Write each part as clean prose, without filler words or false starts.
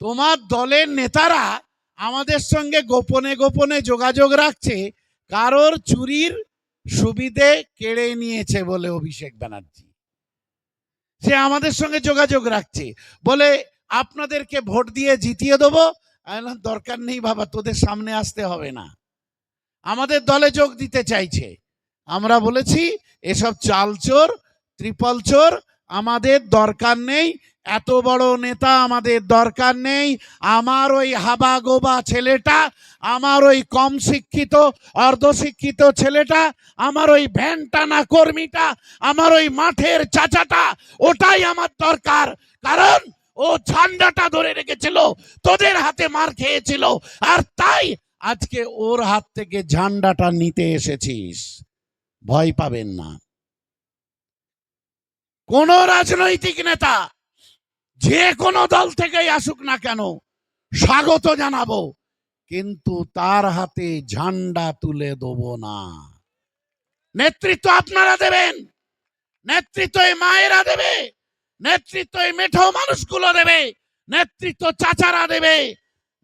তোমার দলের নেতারা আমাদের সঙ্গে গোপনে গোপনে যোগাযোগ রাখছে, কারোর চুরির সুবিধে কেড়ে নিয়েছে বলে অভিষেক ব্যানার্জি সে আমাদের সঙ্গে যোগাযোগ রাখছে, বলে আপনাদেরকে ভোট দিয়ে জিতিয়ে দেবো। দরকার নেই বাবা, তোদের সামনে আসতে হবে না, আমাদের দলে যোগ দিতে চাইছে। আমরা বলেছি এসব চালচোর ত্রিপল চোর আমাদের দরকার নেই, এত বড় নেতা আমাদের দরকার নেই। আমার ওই হাবা গোবা ছেলেটা, আমার ওই কম শিক্ষিত অর্ধশিক্ষিত ছেলেটা, আমার ওই ভ্যান টানা কর্মীটা, আমার ওই মাঠের চাচাটা, ওটাই আমার দরকার। কারণ ও ঝান্ডাটা ধরে রেখেছিল, তোদের হাতে মার খেয়েছিল, আর তাই আজকে ওর হাত থেকে ঝান্ডাটা নিতে এসেছিস। ভয় পাবেন না। কোন রাজনৈতিক নেতা যে কোনো দল থেকেই আসুক না কেন স্বাগত জানাবো, কিন্তু তার হাতে ঝান্ডা তুলে দেবো না। নেতৃত্ব আপনারা দেবেন, নেতৃত্ব এই মায়েরা দেবে, নেতৃত্ব এই মেঠো মানুষগুলো দেবে, নেতৃত্ব চাচারা দেবে।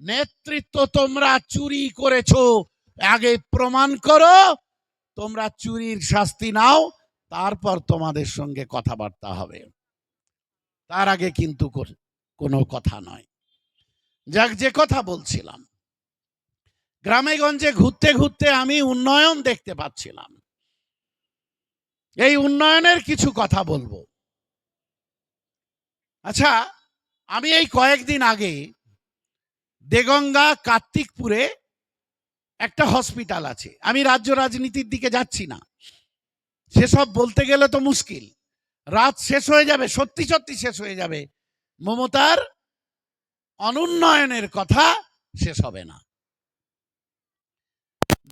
নেতৃত্ব তোমরা চুরি করেছো, আগে প্রমাণ করো, তোমরা চুরির শাস্তি নাও, তারপর তোমাদের সঙ্গে কথাবার্তা হবে, তার আগে কিন্তু কোনো কথা নয়। যাক, যে কথা বলছিলাম, গ্রামে গঞ্জে ঘুরতে ঘুরতে আমি উন্নয়ন দেখতে পাচ্ছিলাম। এই উন্নয়নের কিছু কথা বলবো। আচ্ছা, আমি এই কয়েকদিন আগে দেগঙ্গা কার্তিকপুরে একটা হসপিটাল আছে, আমি রাজ্য রাজনীতির দিকে যাচ্ছি না, সেসব বলতে গেলে তো মুশকিল, রাত শেষ হয়ে যাবে, সত্যি সত্যি শেষ হয়ে যাবে, মমতার অনুন্নয়নের কথা শেষ হবে না।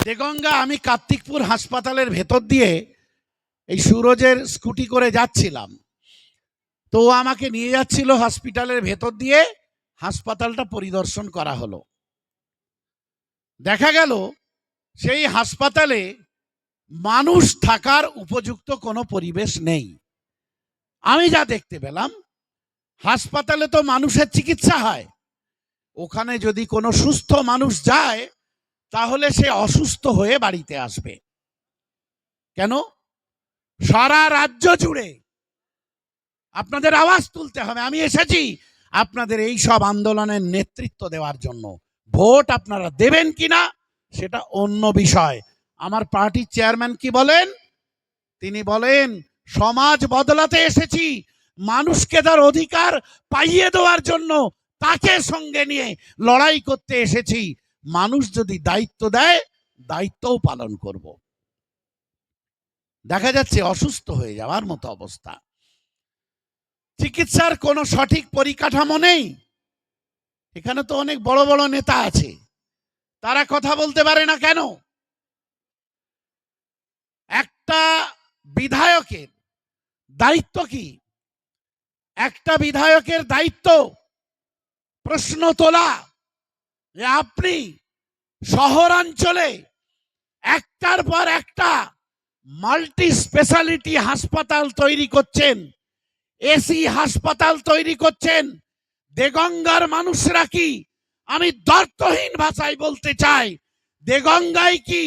দেগঙ্গা, আমি কার্তিকপুর হাসপাতালের ভেতর দিয়ে এই সুরজের স্কুটি করে যাচ্ছিলাম, তো আমাকে নিয়ে যাচ্ছিল হসপিটালের ভেতর দিয়ে, হাসপাতালটা পরিদর্শন করা হলো। দেখা গেল সেই হাসপাতালে মানুষ থাকার উপযুক্ত কোনো পরিবেশ নেই। আমি যা দেখতে পেলাম, হাসপাতালে তো মানুষের চিকিৎসা হয়, ওখানে যদি কোনো সুস্থ মানুষ যায় তাহলে সে অসুস্থ হয়ে বাড়িতে আসবে কেন? সারা রাজ্য জুড়ে আপনাদের আওয়াজ তুলতে হবে। আমি এসেছি আপনাদের এই সব আন্দোলনের নেতৃত্ব দেওয়ার জন্য। ভোট আপনারা দেবেন কিনা সেটা অন্য বিষয়। আমার পার্টির চেয়ারম্যান কি বলেন? তিনি বলেন সমাজ বদলাতে এসেছি, মানুষকে তার অধিকার পাইয়ে দেওয়ার জন্য তাকে সঙ্গে নিয়ে লড়াই করতে এসেছি। মানুষ যদি দায়িত্ব দেয়, দায়িত্বও পালন করব। দেখা যাচ্ছে অসুস্থ হয়ে যাওয়ার মতো অবস্থা, চিকিৎসার কোনো সঠিক পরিকাঠামো নেই। এখানে তো অনেক বড় বড় নেতা আছে, তারা কথা বলতে পারে না কেন? একটা বিধায়কের দায়িত্ব কি? একটা বিধায়কের দায়িত্ব প্রশ্ন তোলা যে আপনি শহরাঞ্চলে একটার পর একটা মাল্টি স্পেশালিটি হাসপাতাল তৈরি করছেন, এসি হাসপাতাল তৈরি করছেন। দেগঙ্গার মানুষরা কি, আমি দ্ব্যর্থহীন ভাষায় বলতে চাই, দেগঙ্গায় কি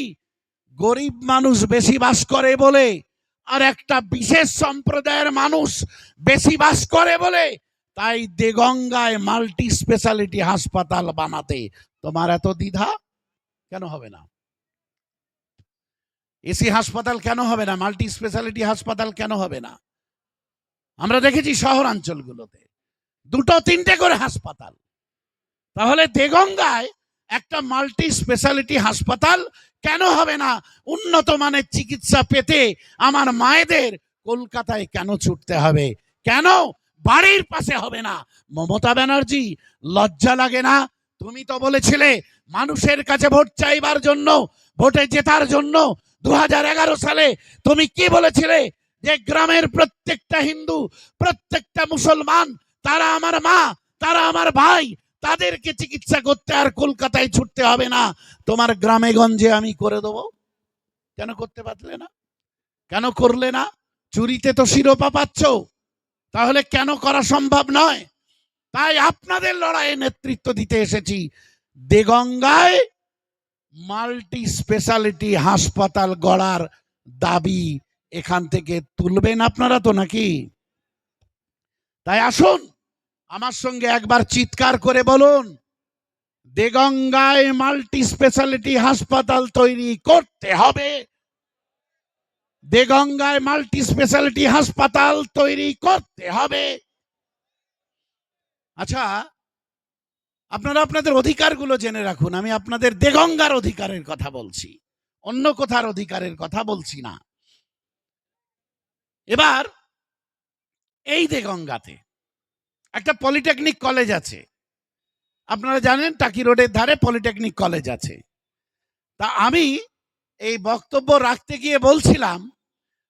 গরিব মানুষ বেশি বাস করে বলে আর একটা বিশেষ সম্প্রদায়ের মানুষ বেশি বাস করে বলে তাই দেগঙ্গায় মাল্টি স্পেশালিটি হাসপাতাল বানাতে তোমার এত দ্বিধা কেন হবে না? এসি হাসপাতাল কেন হবে না? মাল্টি স্পেশালিটি হাসপাতাল কেন হবে না? আমরা দেখেছি শহরাঞ্চলগুলোতে দুটো তিনটে করে হাসপাতাল, তাহলে দেগঙ্গায় একটা মাল্টি স্পেশালিটি হাসপাতাল কেন হবে না? উন্নত মানের চিকিৎসা পেতে আমার মায়েদের কলকাতায় কেন ছুটতে হবে? কেন বাড়ির পাশে হবে না? মমতা ব্যানার্জি, লজ্জা লাগে না? তুমি তো বলেছিলে মানুষের কাছে ভোট চাইবার জন্য, ভোটে জেতার জন্য 2011 সালে তুমি কি বলেছিলে? যে গ্রামের প্রত্যেকটা হিন্দু, প্রত্যেকটা মুসলমান, তারা আমার মা, তারা আমার ভাই, তাদেরকে চিকিৎসা করতে আর কলকাতায় ছুটতে হবে না, তোমার গ্রামে গঞ্জে আমি করে দেবো। কেন করতে পারলে না? কেন করলে না? চুরিতে তো শিরোপা পাচ্ছ, তাহলে কেন করা সম্ভব নয়? তাই আপনাদের লড়াইয়ে নেতৃত্ব দিতে এসেছি। দেগঙ্গায় মাল্টি স্পেশালিটি হাসপাতাল গড়ার দাবি এখান থেকে তুলবেন আপনারা তো নাকি? তাই আসুন আমার সঙ্গে একবার চিৎকার করে বলুন, দেগঙ্গায় মাল্টি স্পেশালিটি হাসপাতাল তৈরি করতে হবে। দেগঙ্গায় মাল্টি স্পেশালিটি হাসপাতাল তৈরি করতে হবে। আচ্ছা, আপনারা আপনাদের অধিকারগুলো জেনে রাখুন। আমি আপনাদের দেগঙ্গার অধিকারের কথা বলছি, অন্য কোথার অধিকারের কথা বলছি না। এবার এই দেগঙ্গাতে একটা পলিটেকনিক কলেজ আছে, আপনারা জানেন টাকি রোডের ধারে পলিটেকনিক কলেজ আছে। তা আমি এই বক্তব্য রাখতে গিয়ে বলছিলাম,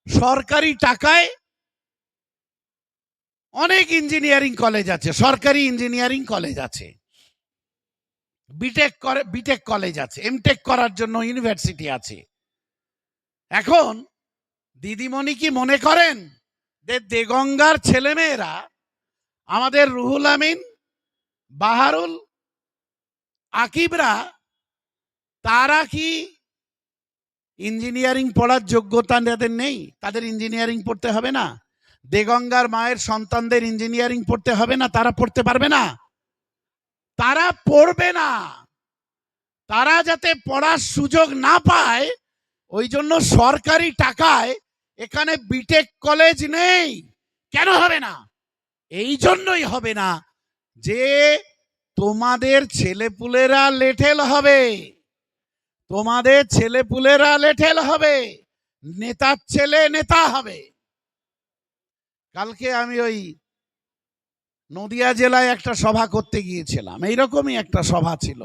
সরকারি টাকায় অনেক ইঞ্জিনিয়ারিং কলেজ আছে, সরকারি ইঞ্জিনিয়ারিং কলেজ আছে, বিটেক কলেজ আছে, এমটেক করার জন্য ইউনিভার্সিটি আছে। এখন দিদিমণি কি মনে করেন যে দেগঙ্গার ছেলেমেয়েরা, আমাদের রুহুল আমিন, বাহারুল, আকিবরা, তারা কি ইঞ্জিনিয়ারিং পড়ার যোগ্যতা তাদের নেই? তাদের ইঞ্জিনিয়ারিং পড়তে হবে না? দেগঙ্গার মায়ের সন্তানদের ইঞ্জিনিয়ারিং পড়তে হবে না? তারা পড়তে পারবে না? তারা পড়বে না। তারা যাতে পড়ার সুযোগ না পায়, ওই জন্য সরকারি টাকায় এখানে বিটেক কলেজ নেই। কেন হবে না? এই জন্যই হবে না যে তোমাদের ছেলেপুলেরা লেঠেল হবে, তোমাদের ছেলেপুলেরা লেঠেল হবে, নেতার ছেলে নেতা হবে। কালকে আমি ওই নদিয়া জেলায় একটা সভা করতে গিয়েছিলাম, এইরকমই একটা সভা ছিল।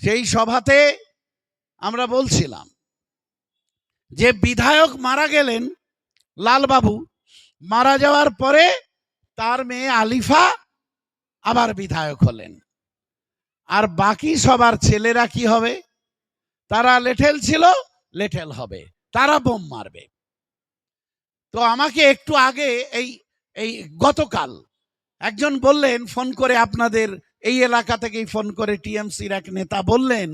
সেই সভাতে আমরা বলছিলাম যে বিধায়ক মারা গেলেন, লালবাবু মারা যাওয়ার পরে তার মেয়ে আলিফা আবার বিধায়ক হলেন, আর বাকি সবার ছেলেরা কি হবে? তারা লেঠেল ছিল, লেঠেল হবে, তারা বোম মারবে। তো আমাকে একটু আগে এই গতকাল একজন বললেন ফোন করে, আপনাদের এই এলাকা থেকেই ফোন করে টিএমসির এক নেতা বললেন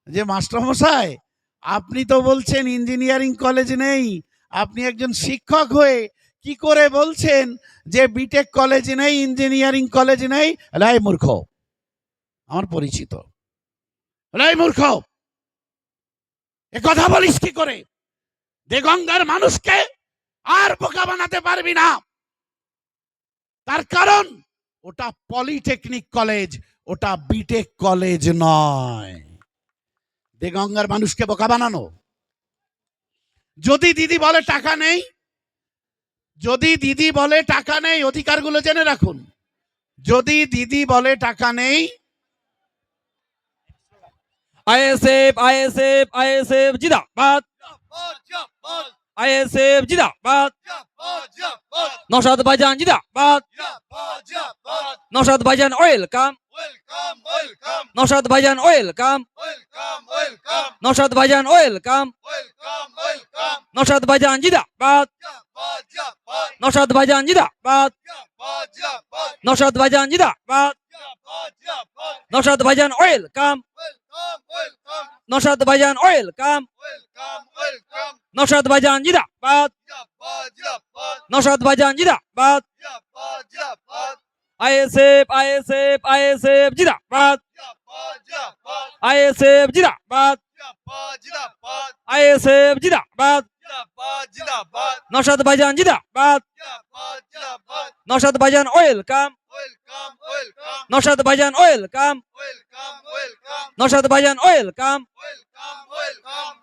যে মাস্টারমশাই, আপনি তো বলছেন ইঞ্জিনিয়ারিং কলেজ নেই, আপনি একজন শিক্ষক হয়ে কি করে বলছেন যে বিটেক কলেজ নেই, ইঞ্জিনিয়ারিং কলেজ নেই? লাই মূর্খ, আমার পরিচিত, লাই মূর্খ, এ কথা বলিস কি করে? দেগঙ্গার মানুষকে আর বোকা বানাতে পারবি না। তার কারণ ওটা পলিটেকনিক কলেজ, ওটা বিটেক কলেজ নয়। দেগঙ্গার মানুষকে বোকা বানানো। যদি দিদি বলে টাকা নেই, যদি দিদি বলে টাকা নেই, অধিকারগুলো জেনে রাখুন। যদি দিদি বলে টাকা নেই, আইএসএফ আইএসএফ আইএসএফ জিন্দাবাদ, আইএসএফ জিন্দাবাদ, নওশাদ ভাইজান জিন্দাবাদ, নওশাদ ভাইজান ওয়েলকাম, নওশাদ ভাইজান ওয়েলকাম, নওশাদ ভাইজান ওয়েলকাম, নওশাদ ভাইজান জিন্দাবাদ, নওশাদ ভাইজান জিন্দাবাদ, নওশাদ ভাইজান জিন্দাবাদ, নওশাদ ভাইজান ওয়েলকাম, নওশাদ ভাইজান ওয়েলকাম, নওশাদ ভাইজান জিন্দাবাদ, নওশাদ ভাইজান জিন্দাবাদ, আইএসএফ আইএসএফ আইএসএফ জিন্দাবাদ, আইএসএফ জিন্দাবাদ, আইএসএফ জিন্দাবাদ, নওশাদ ভাইজান জিন্দাবাদ, নওশাদ ভাইজান ওয়েলকাম, নওশাদ ভাইজান ওয়েলকাম, নওশাদ ভাইজান ওয়েলকাম,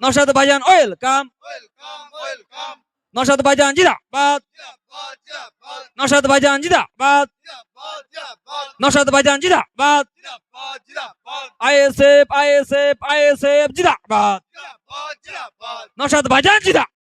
নওশাদ ভাইজান ওয়েলকাম, নওশাদ ভাইজান জিন্দাবাদ, নওশাদ ভাইজান জিন্দাবাদ, নওশাদ ভাইজান জিন্দাবাদ, আইএসএফ আইএসএফ আইএসএফ জিন্দাবাদ, নওশাদ ভাইজান জিন্দাবাদ।